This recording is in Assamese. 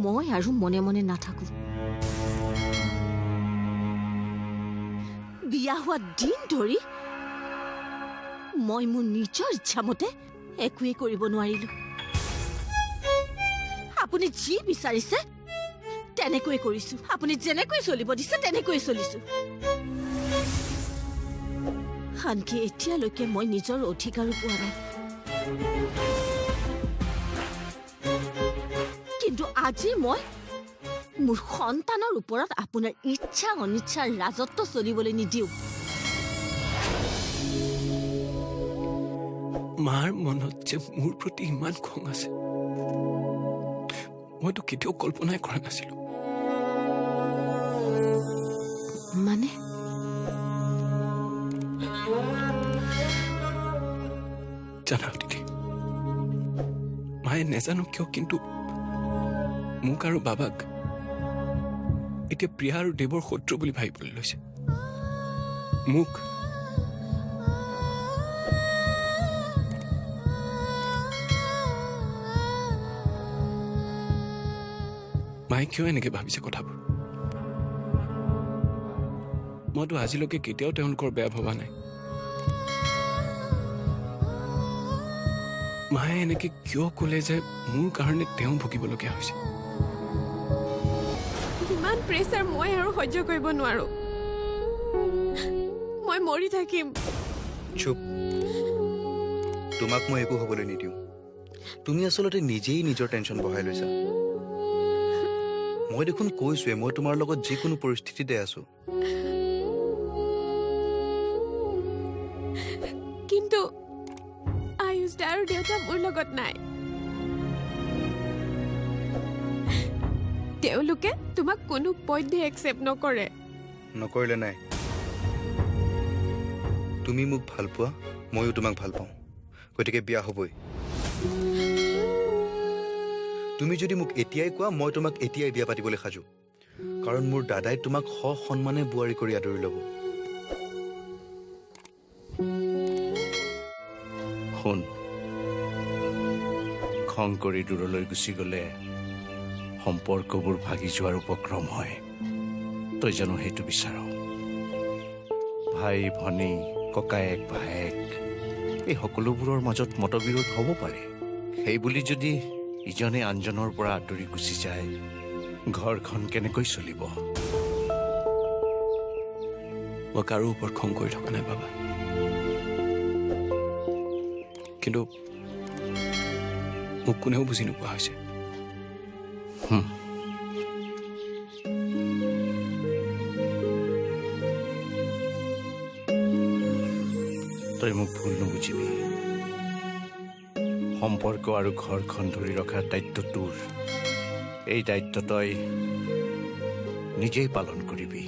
মই আৰু মনে মনে নাথাকো। বিয়া হোৱা দিন ধৰি মই মোৰ নিজৰ ইচ্ছামতে একোৱেই কৰিব নোৱাৰিলো। আপুনি যি বিচাৰিছে তেনেকৈ কৰিছো, আপুনি যেনেকৈ চলিব দিছে তেনেকৈ চলিছো। আনকি এতিয়ালৈকে মই নিজৰ অধিকাৰো পোৱা নাই। কিন্তু আজি মই মোৰ সন্তানৰ ওপৰত আপোনাৰ ইচ্ছা অনিচ্ছাৰ ৰাজত্ব চলিবলৈ নিদিওঁ। মাৰ মনত যে মোৰ প্ৰতি ইমান খং আছে মইতো কেতিয়াও কল্পনাই কৰা নাছিলো। মানে জানা দিদি, মায়ে নেজানো কিয় কিন্তু মোক আৰু বাবাক এতিয়া প্ৰিয়া আৰু দেৱৰ শত্ৰু বুলি ভাবিবলৈ লৈছে। মোক মায়ে কিয় এনেকে ভাবিছে কথাবোৰ? মইতো আজিলৈকে কেতিয়াও তেওঁলোকৰ বেয়া ভবা নাই। মায়ে এনেকে কিয় ক'লে যে মোৰ কাৰণে তেওঁ ভুগিবলগীয়া হৈছে? ইমান প্ৰেছাৰ মই আৰু সহ্য কৰিব নোৱাৰো। মই মৰি থাকিম। চুপ, তোমাক মই একো হ'বলৈ নিদিওঁ। তুমি আচলতে নিজেই নিজৰ টেনশ্যন বঢ়াই লৈছা। মই দেখোন কৈছোৱে মই তোমাৰ লগত যিকোনো পৰিস্থিতিতে আছো। কিন্তু আয়ুষ দা আৰু দেউতা মোৰ লগত নাই। তেওঁলোকে তোমাক কোনো পধ্যে একচেপ্ট নকৰে। নকৰিলে নাই। তুমি মোক ভাল পোৱা, ময়ো তোমাক ভাল পাওঁ, গতিকে বিয়া হ'বই। তুমি যদি মোক এতিয়াই কোৱা মই তোমাক এতিয়াই বিয়া পাতিবলৈ সাজু, কাৰণ মোৰ দাদাই তোমাক সন্মানে বোৱাৰী কৰি আদৰি ল'ব। শুন, খং কৰি দূৰলৈ গুচি গ'লে সম্পৰ্কবোৰ ভাগি যোৱাৰ উপক্ৰম হয়। তই জানো সেইটো বিচাৰ? ভাই ভনী, ককায়েক ভায়েক এই সকলোবোৰৰ মাজত মতবিৰোধ হ'ব পাৰে। সেই বুলি যদি ইজনে আনজনৰ পৰা আঁতৰি গুচি যায়, ঘৰখন কেনেকৈ চলিব? মই কাৰো ওপৰত খং কৰি থকা নাই বাবা, কিন্তু মোক কোনেও বুজি নোপোৱা হৈছে। তই মোক ভুল নুবুজিবি। সম্পৰ্ক আৰু ঘৰখন ধৰি ৰখাৰ দায়িত্ব তোৰ। এই দায়িত্ব তই নিজেই পালন কৰিবি।